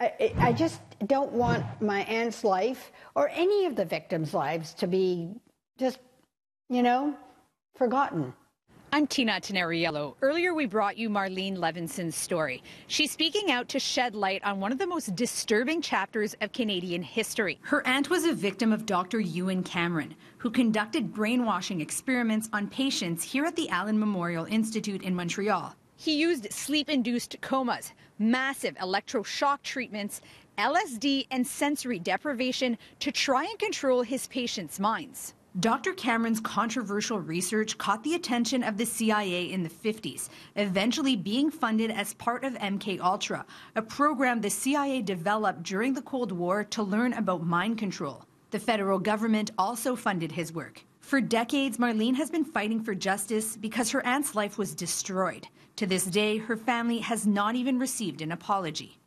I just don't want my aunt's life or any of the victims' lives to be just, forgotten. I'm Tina Teneriello. Earlier, we brought you Marlene Levinson's story. She's speaking out to shed light on one of the most disturbing chapters of Canadian history. Her aunt was a victim of Dr. Ewan Cameron, who conducted brainwashing experiments on patients here at the Allen Memorial Institute in Montreal. He used sleep-induced comas, massive electroshock treatments, LSD, and sensory deprivation to try and control his patients' minds. Dr. Cameron's controversial research caught the attention of the CIA in the 50s, eventually being funded as part of MKUltra, a program the CIA developed during the Cold War to learn about mind control. The federal government also funded his work. For decades, Marlene has been fighting for justice because her aunt's life was destroyed. To this day, her family has not even received an apology.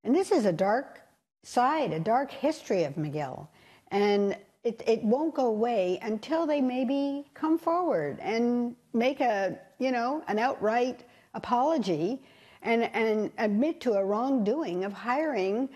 And this is a dark side, a dark history of McGill. And it won't go away until they maybe come forward and make an outright apology and admit to a wrongdoing of hiring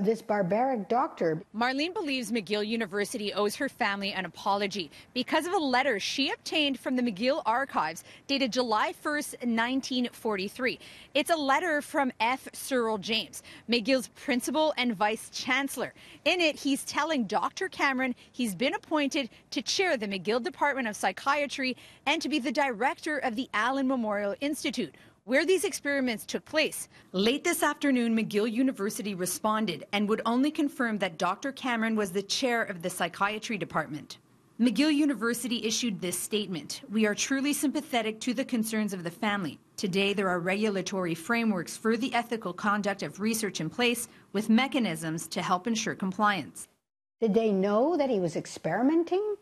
this barbaric doctor. Marlene believes McGill University owes her family an apology because of a letter she obtained from the McGill archives dated July 1st, 1943. It's a letter from F. Cyril James, McGill's principal and vice chancellor. In it, he's telling Dr. Cameron he's been appointed to chair the McGill Department of Psychiatry and to be the director of the Allen Memorial Institute, where these experiments took place. Late this afternoon, McGill University responded and would only confirm that Dr. Cameron was the chair of the psychiatry department. McGill University issued this statement: "We are truly sympathetic to the concerns of the family. Today, there are regulatory frameworks for the ethical conduct of research in place with mechanisms to help ensure compliance." Did they know that he was experimenting?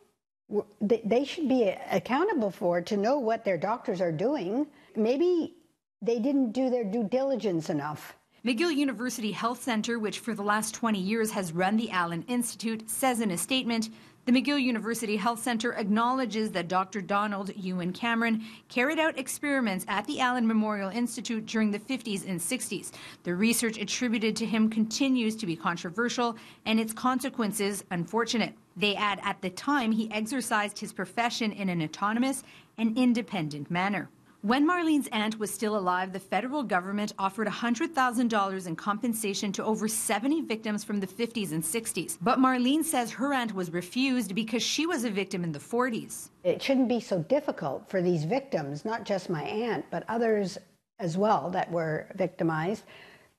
They should be accountable for it, to know what their doctors are doing. Maybe they didn't do their due diligence enough. McGill University Health Centre, which for the last 20 years has run the Allen Institute, says in a statement, the McGill University Health Centre acknowledges that Dr. Donald Ewan Cameron carried out experiments at the Allen Memorial Institute during the 50s and 60s. The research attributed to him continues to be controversial and its consequences unfortunate. They add, at the time, he exercised his profession in an autonomous and independent manner. When Marlene's aunt was still alive, the federal government offered $100,000 in compensation to over 70 victims from the 50s and 60s. But Marlene says her aunt was refused because she was a victim in the 40s. It shouldn't be so difficult for these victims, not just my aunt, but others as well that were victimized,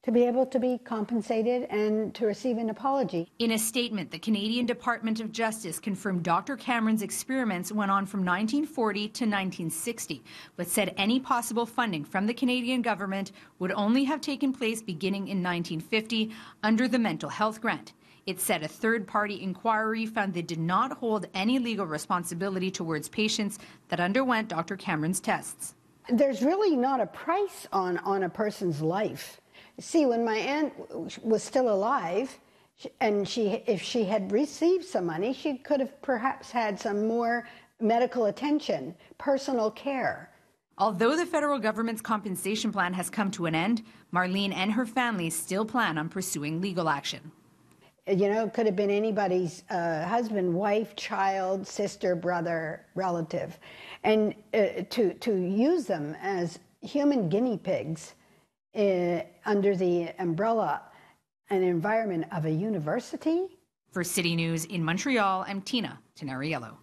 to be able to be compensated and to receive an apology. In a statement, the Canadian Department of Justice confirmed Dr. Cameron's experiments went on from 1940 to 1960, but said any possible funding from the Canadian government would only have taken place beginning in 1950 under the mental health grant. It said a third-party inquiry found they did not hold any legal responsibility towards patients that underwent Dr. Cameron's tests. There's really not a price on a person's life. See, when my aunt was still alive, and if she had received some money, she could have perhaps had some more medical attention, personal care. Although the federal government's compensation plan has come to an end, Marlene and her family still plan on pursuing legal action. You know, it could have been anybody's husband, wife, child, sister, brother, relative. And to use them as human guinea pigs under the umbrella and environment of a university. For City News in Montreal, I'm Tina Teneriello.